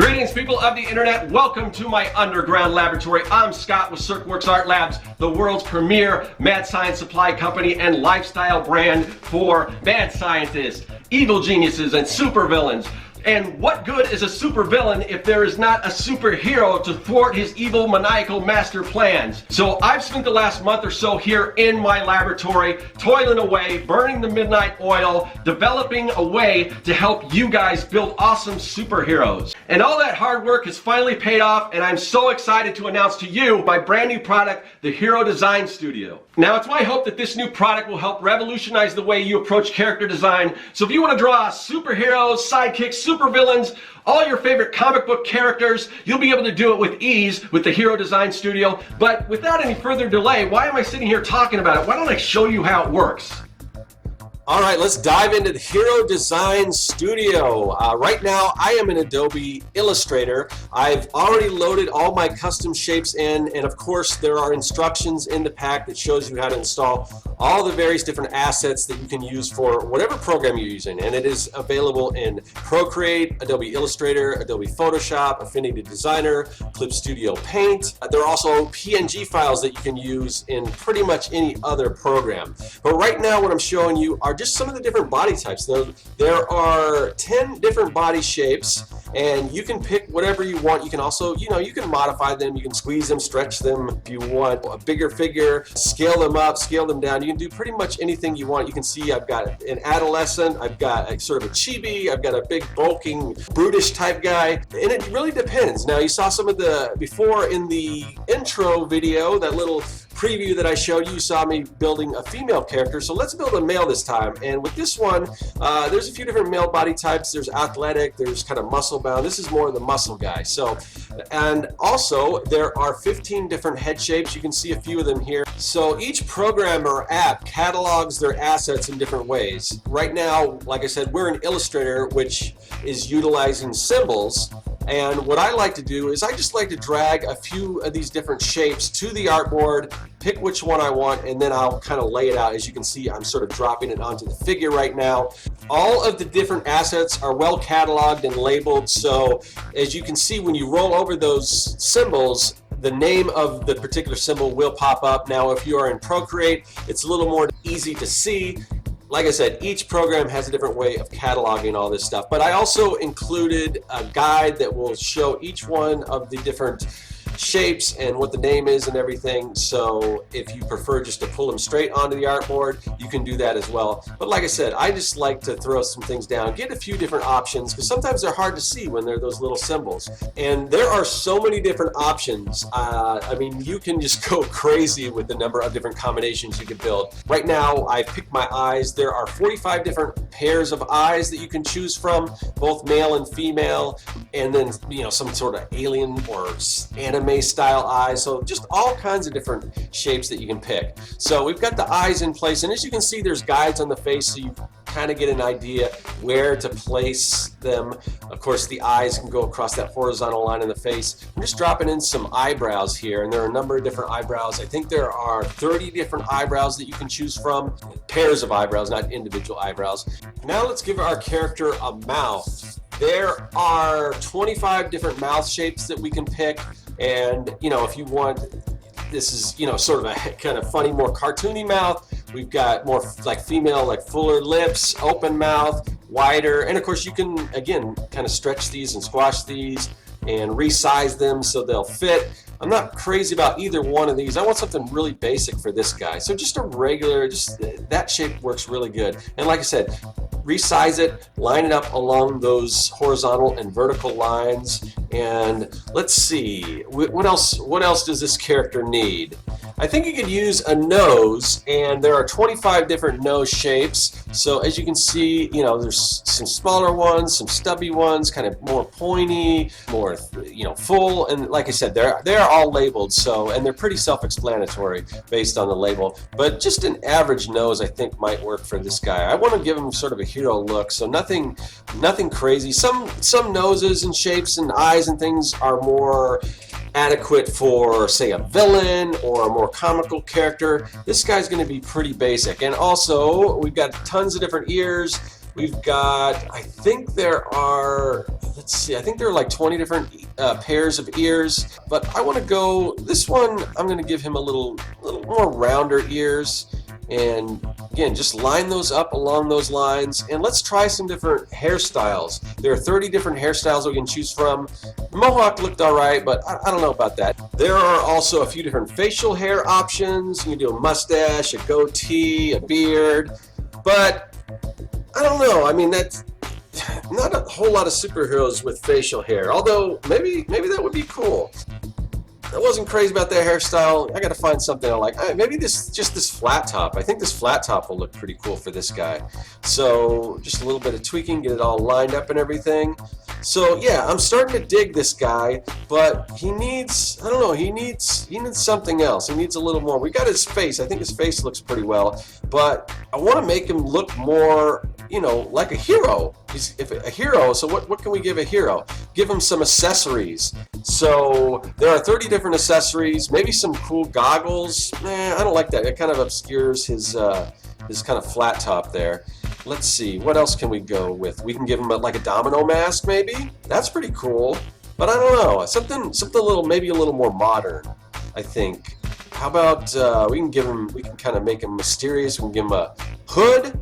Greetings, people of the internet. Welcome to my underground laboratory. I'm Scott with Serkworks Art Labs, the world's premier mad science supply company and lifestyle brand for mad scientists, evil geniuses, and supervillains. And what good is a supervillain if there is not a superhero to thwart his evil, maniacal master plans? So I've spent the last month or so here in my laboratory, toiling away, burning the midnight oil, developing a way to help you guys build awesome superheroes. And all that hard work has finally paid off, and I'm so excited to announce to you my brand new product, the Hero Design Studio. Now, it's my hope that this new product will help revolutionize the way you approach character design. So if you want to draw superheroes, sidekicks, supervillains, all your favorite comic book characters, you'll be able to do it with ease with the Hero Design Studio. But without any further delay, why am I sitting here talking about it? Why don't I show you how it works? All right, let's dive into the Hero Design Studio. Right now, I am in Adobe Illustrator. I've already loaded all my custom shapes in, and of course, there are instructions in the pack that shows you how to install all the various different assets that you can use for whatever program you're using. And it is available in Procreate, Adobe Illustrator, Adobe Photoshop, Affinity Designer, Clip Studio Paint. There are also PNG files that you can use in pretty much any other program. But right now, what I'm showing you are just some of the different body types. There are 10 different body shapes, and you can pick whatever you want. You can also, you can modify them, you can squeeze them, stretch them. If you want a bigger figure, scale them up, scale them down. You can do pretty much anything you want. You can see I've got an adolescent, I've got a sort of a chibi, I've got a big bulking brutish type guy, and it really depends. Now, you saw some of the before in the intro video, that little preview that I showed you, saw me building a female character. So let's build a male this time. And with this one, there's a few different male body types. There's athletic, there's kind of muscle bound. This is more the muscle guy. So, and also there are 15 different head shapes. You can see a few of them here. So each program or app catalogs their assets in different ways. Right now, like I said, we're in Illustrator, which is utilizing symbols. And what I like to do is I just like to drag a few of these different shapes to the artboard, pick which one I want, and then I'll kind of lay it out. As you can see, I'm sort of dropping it onto the figure right now. All of the different assets are well cataloged and labeled, so as you can see, when you roll over those symbols, the name of the particular symbol will pop up. Now, if you are in Procreate, it's a little more easy to see. Like I said, each program has a different way of cataloging all this stuff, but I also included a guide that will show each one of the different shapes and what the name is and everything. So if you prefer just to pull them straight onto the artboard, you can do that as well. But like I said, I just like to throw some things down, get a few different options, because sometimes they're hard to see when they're those little symbols. And there are so many different options. I mean, you can just go crazy with the number of different combinations you can build. Right now, I picked my eyes. There are 45 different pairs of eyes that you can choose from, both male and female, and then, some sort of alien or anime style eyes. So just all kinds of different shapes that you can pick. So we've got the eyes in place, and as you can see, there's guides on the face, so you kind of get an idea where to place them. Of course, the eyes can go across that horizontal line in the face. I'm just dropping in some eyebrows here, and there are a number of different eyebrows. I think there are 30 different eyebrows that you can choose from. Pairs of eyebrows, not individual eyebrows. Now let's give our character a mouth. There are 25 different mouth shapes that we can pick, and if you want, this is sort of a kind of funny, more cartoony mouth. We've got more like female, like fuller lips, open mouth, wider, and of course you can again kind of stretch these and squash these and resize them so they'll fit. I'm not crazy about either one of these. I want something really basic for this guy. So just a regular, that shape works really good. And like I said, resize it, line it up along those horizontal and vertical lines, and let's see, what else does this character need? I think you could use a nose, and there are 25 different nose shapes. So as you can see, there's some smaller ones, some stubby ones, kind of more pointy, more full, and like I said, they're all labeled, so, and they're pretty self-explanatory based on the label. But just an average nose, I think, might work for this guy. I want to give him sort of a hero look, so nothing crazy. Some noses and shapes and eyes and things are more adequate for, say, a villain or a more comical character. This guy's going to be pretty basic. And also, we've got tons of different ears. We've got, I think there are, let's see, I think there are like 20 different pairs of ears, but I want to go, this one, I'm going to give him a little more rounder ears. And again, just line those up along those lines, and let's try some different hairstyles. There are 30 different hairstyles we can choose from. Mohawk looked all right, but I don't know about that. There are also a few different facial hair options. You can do a mustache, a goatee, a beard, but I don't know. I mean, that's not a whole lot of superheroes with facial hair, although maybe that would be cool. I wasn't crazy about that hairstyle. I got to find something I like. Maybe just this flat top. I think this flat top will look pretty cool for this guy. So just a little bit of tweaking, get it all lined up and everything. So yeah, I'm starting to dig this guy, but he needs, I don't know, he needs something else. He needs a little more. We got his face. I think his face looks pretty well, but I want to make him look more, you know, like a hero. He's a hero, so what can we give a hero? Give him some accessories. So there are 30 different accessories, maybe some cool goggles. I don't like that. It kind of obscures his kind of flat top there. Let's see, what else can we go with? We can give him like a domino mask, maybe? That's pretty cool, but I don't know. Something a little, maybe a little more modern, I think. How about we can kind of make him mysterious. We can give him a hood.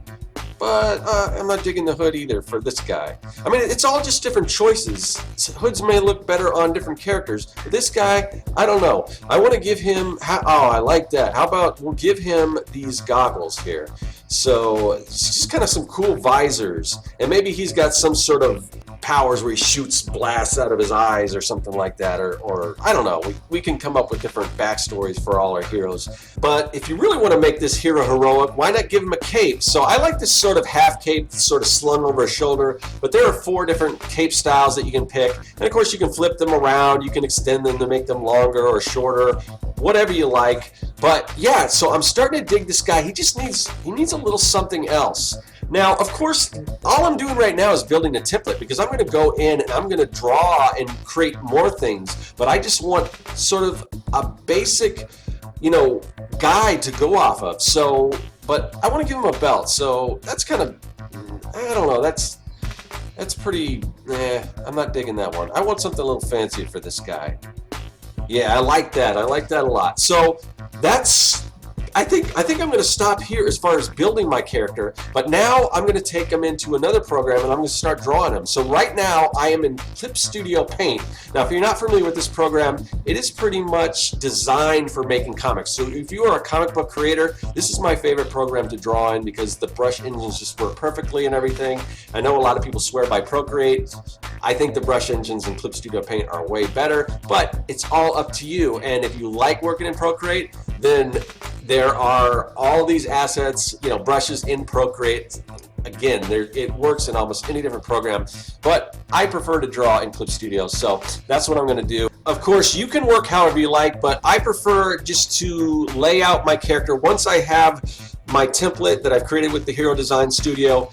But I'm not digging the hood either for this guy. I mean, it's all just different choices. Hoods may look better on different characters. But this guy, I don't know. I want to give him, I like that. How about we'll give him these goggles here. So it's just kind of some cool visors. And maybe he's got some sort of powers where he shoots blasts out of his eyes or something like that, or I don't know. We can come up with different backstories for all our heroes. But if you really want to make this hero heroic, why not give him a cape? So I like this sort of half cape, sort of slung over his shoulder, but there are 4 different cape styles that you can pick. And of course you can flip them around, you can extend them to make them longer or shorter, whatever you like. But yeah, so I'm starting to dig this guy. He needs a little something else. Now, of course, all I'm doing right now is building a template because I'm going to go in and I'm going to draw and create more things. But I just want sort of a basic, you know, guide to go off of. So, but I want to give him a belt. So that's kind of, I don't know, that's pretty, I'm not digging that one. I want something a little fancier for this guy. Yeah, I like that. I like that a lot. So that's, I think I'm going to stop here as far as building my character, but now I'm going to take him into another program and I'm going to start drawing him. So right now I am in Clip Studio Paint. Now if you're not familiar with this program, it is pretty much designed for making comics. So if you are a comic book creator, this is my favorite program to draw in because the brush engines just work perfectly and everything. I know a lot of people swear by Procreate. I think the brush engines in Clip Studio Paint are way better, but it's all up to you. And if you like working in Procreate, then there are all these assets, you know, brushes in Procreate. Again, it works in almost any different program, but I prefer to draw in Clip Studio, so that's what I'm going to do. Of course, you can work however you like, but I prefer just to lay out my character. Once I have my template that I've created with the Hero Design Studio,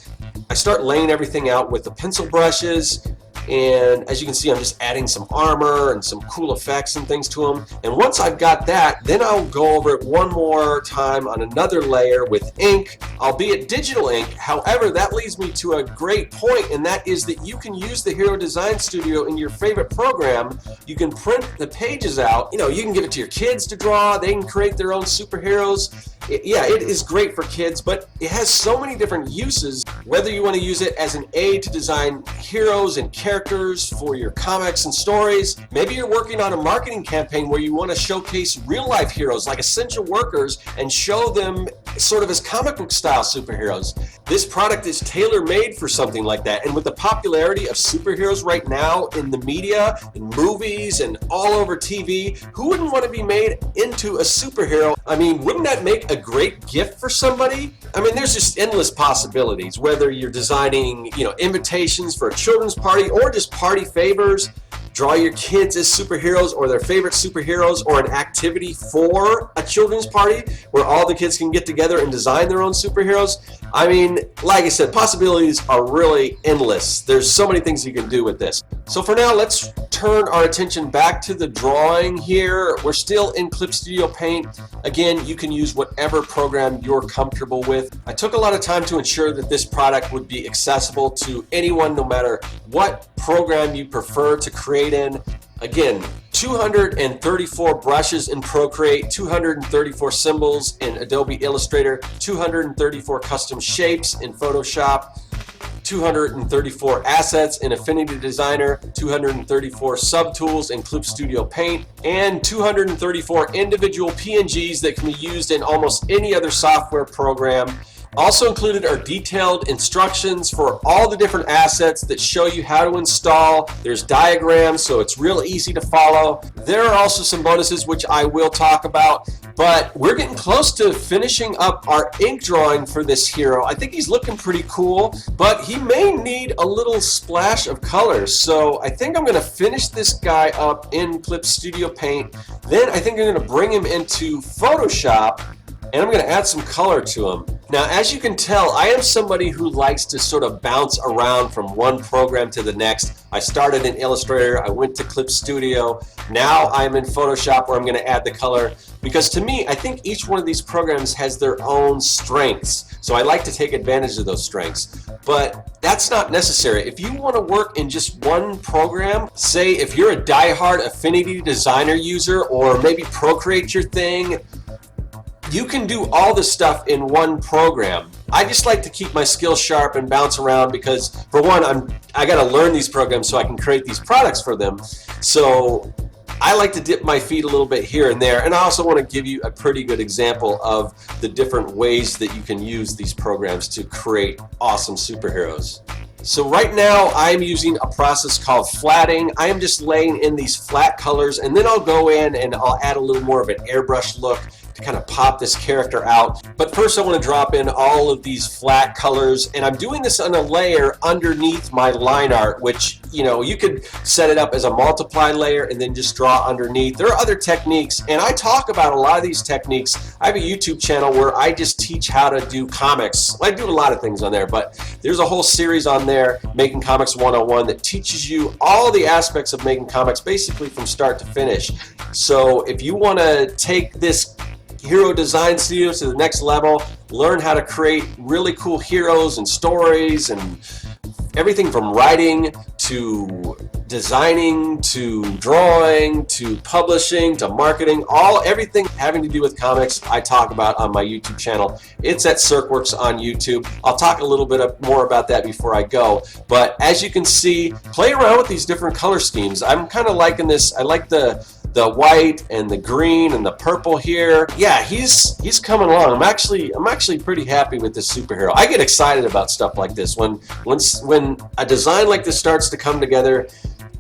I start laying everything out with the pencil brushes. And as you can see, I'm just adding some armor and some cool effects and things to them. And once I've got that, then I'll go over it one more time on another layer with ink, albeit digital ink. However, that leads me to a great point, and that is that you can use the Hero Design Studio in your favorite program. You can print the pages out. You know, you can give it to your kids to draw. They can create their own superheroes. Yeah, it is great for kids, but it has so many different uses, whether you want to use it as an aid to design heroes and characters for your comics and stories. Maybe you're working on a marketing campaign where you want to showcase real-life heroes like essential workers and show them sort of as comic book style superheroes. This product is tailor-made for something like that, and with the popularity of superheroes right now in the media, in movies, and all over TV, who wouldn't want to be made into a superhero? I mean, wouldn't that make a great gift for somebody? I mean, there's just endless possibilities, whether you're designing, you know, invitations for a children's party or just party favors. Draw your kids as superheroes or their favorite superheroes, or an activity for a children's party where all the kids can get together and design their own superheroes. I mean, like I said, possibilities are really endless. There's so many things you can do with this. So for now, let's turn our attention back to the drawing here. We're still in Clip Studio Paint. Again, you can use whatever program you're comfortable with. I took a lot of time to ensure that this product would be accessible to anyone, no matter what program you prefer to create in. Again, 234 brushes in Procreate, 234 symbols in Adobe Illustrator, 234 custom shapes in Photoshop, 234 assets in Affinity Designer, 234 subtools in Clip Studio Paint, and 234 individual PNGs that can be used in almost any other software program. Also included are detailed instructions for all the different assets that show you how to install. There's diagrams, so it's real easy to follow. There are also some bonuses which I will talk about, but we're getting close to finishing up our ink drawing for this hero. I think he's looking pretty cool, but he may need a little splash of color. So I think I'm gonna finish this guy up in Clip Studio Paint. Then I think I'm gonna bring him into Photoshop and I'm going to add some color to them. Now, as you can tell, I am somebody who likes to sort of bounce around from one program to the next. I started in Illustrator, I went to Clip Studio, now I'm in Photoshop where I'm going to add the color, because to me, I think each one of these programs has their own strengths. So I like to take advantage of those strengths. But that's not necessary. If you want to work in just one program, say if you're a diehard Affinity Designer user, or maybe Procreate your thing, you can do all this stuff in one program. I just like to keep my skills sharp and bounce around because, for one, I got to learn these programs so I can create these products for them. So I like to dip my feet a little bit here and there, and I also want to give you a pretty good example of the different ways that you can use these programs to create awesome superheroes. So right now I'm using a process called flatting. I am just laying in these flat colors, and then I'll go in and I'll add a little more of an airbrush look to kind of pop this character out. But first I want to drop in all of these flat colors, and I'm doing this on a layer underneath my line art, which, you know, you could set it up as a multiply layer and then just draw underneath. There are other techniques, and I talk about a lot of these techniques. I have a YouTube channel where I just teach how to do comics. I do a lot of things on there, but there's a whole series on there, Making Comics 101, that teaches you all the aspects of making comics basically from start to finish. So if you want to take this Hero Design Studio to the next level, learn how to create really cool heroes and stories and everything from writing to designing to drawing to publishing to marketing, everything having to do with comics I talk about on my YouTube channel. It's at Serkworks on YouTube. I'll talk a little bit more about that before I go, but as you can see, play around with these different color schemes. I'm kind of liking this. I like the white and the green and the purple here. Yeah, he's coming along. I'm actually pretty happy with this superhero. I get excited about stuff like this. When a design like this starts to come together,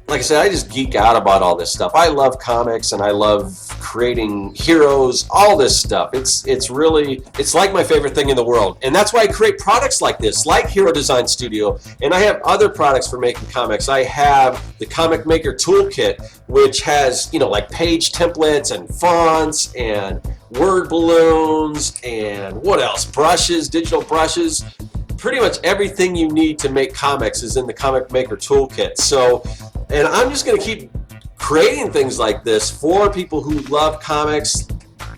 like I said, I just geek out about all this stuff. I love comics and I love creating heroes, all this stuff. It's like my favorite thing in the world. And that's why I create products like this, like Hero Design Studio. And I have other products for making comics. I have the Comic Maker Toolkit, which has, you know, like page templates and fonts and word balloons and what else? Brushes, digital brushes. Pretty much everything you need to make comics is in the Comic Maker Toolkit. So, and I'm just going to keep creating things like this for people who love comics,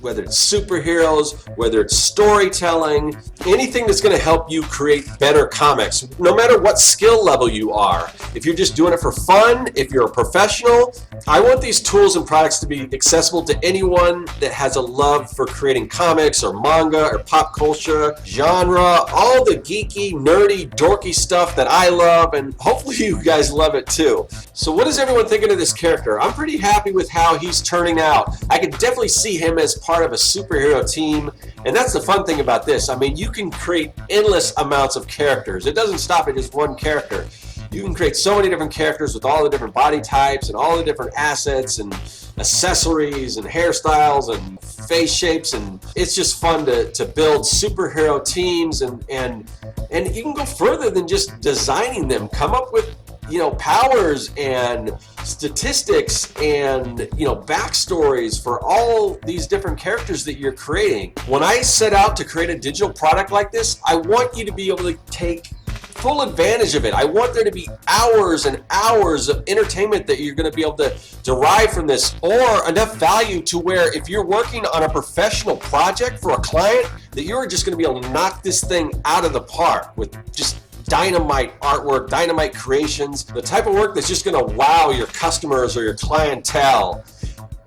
whether it's superheroes, whether it's storytelling, anything that's going to help you create better comics, no matter what skill level you are. If you're just doing it for fun, if you're a professional, I want these tools and products to be accessible to anyone that has a love for creating comics or manga or pop culture, genre, all the geeky, nerdy, dorky stuff that I love, and hopefully you guys love it too. So what is everyone thinking of this character? I'm pretty happy with how he's turning out. I can definitely see him as part of a superhero team, and that's the fun thing about this. I mean, you can create endless amounts of characters. It doesn't stop at just one character. You can create so many different characters with all the different body types and all the different assets and accessories and hairstyles and face shapes, and it's just fun to build superhero teams, and you can go further than just designing them. Come up with, you know, powers and statistics and, you know, backstories for all these different characters that you're creating. When I set out to create a digital product like this, I want you to be able to take full advantage of it. I want there to be hours and hours of entertainment that you're going to be able to derive from this, or enough value to where if you're working on a professional project for a client, that you're just going to be able to knock this thing out of the park with just dynamite artwork, dynamite creations, the type of work that's just going to wow your customers or your clientele.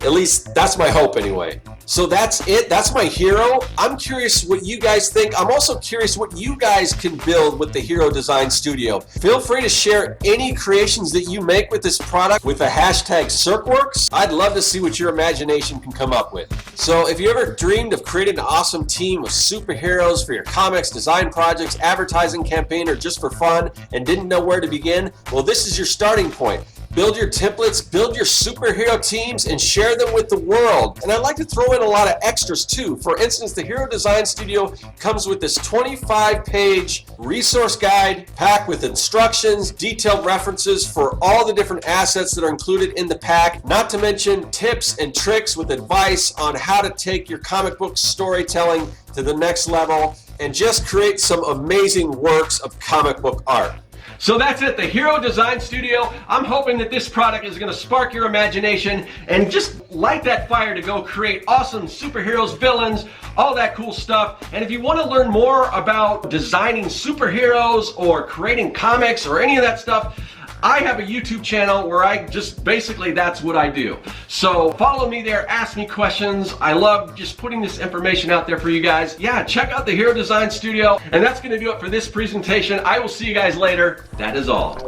At least that's my hope anyway. So that's it. That's my Hero. I'm curious what you guys think. I'm also curious what you guys can build with the Hero Design Studio. Feel free to share any creations that you make with this product with the hashtag Serkworks. I'd love to see what your imagination can come up with. So if you ever dreamed of creating an awesome team of superheroes for your comics, design projects, advertising campaign, or just for fun and didn't know where to begin, well, this is your starting point. Build your templates, build your superhero teams, and share them with the world. And I'd like to throw in a lot of extras too. For instance, the Hero Design Studio comes with this 25-page resource guide pack with instructions, detailed references for all the different assets that are included in the pack, not to mention tips and tricks with advice on how to take your comic book storytelling to the next level and just create some amazing works of comic book art. So that's it, the Hero Design Studio. I'm hoping that this product is going to spark your imagination and just light that fire to go create awesome superheroes, villains, all that cool stuff. And if you want to learn more about designing superheroes or creating comics or any of that stuff, I have a YouTube channel where I just basically that's what I do. So follow me there, ask me questions. I love just putting this information out there for you guys. Yeah, check out the Hero Design Studio. And that's going to do it for this presentation. I will see you guys later. That is all.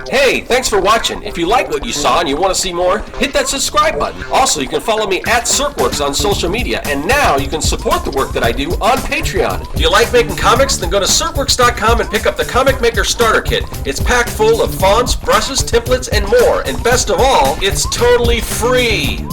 Hey, thanks for watching. If you like what you saw and you want to see more, hit that subscribe button. Also, you can follow me at Serkworks on social media, and now you can support the work that I do on Patreon. If you like making comics, then go to Serkworks.com and pick up the Comic Maker Starter Kit. It's packed full of fonts, brushes, templates, and more, and best of all, it's totally free.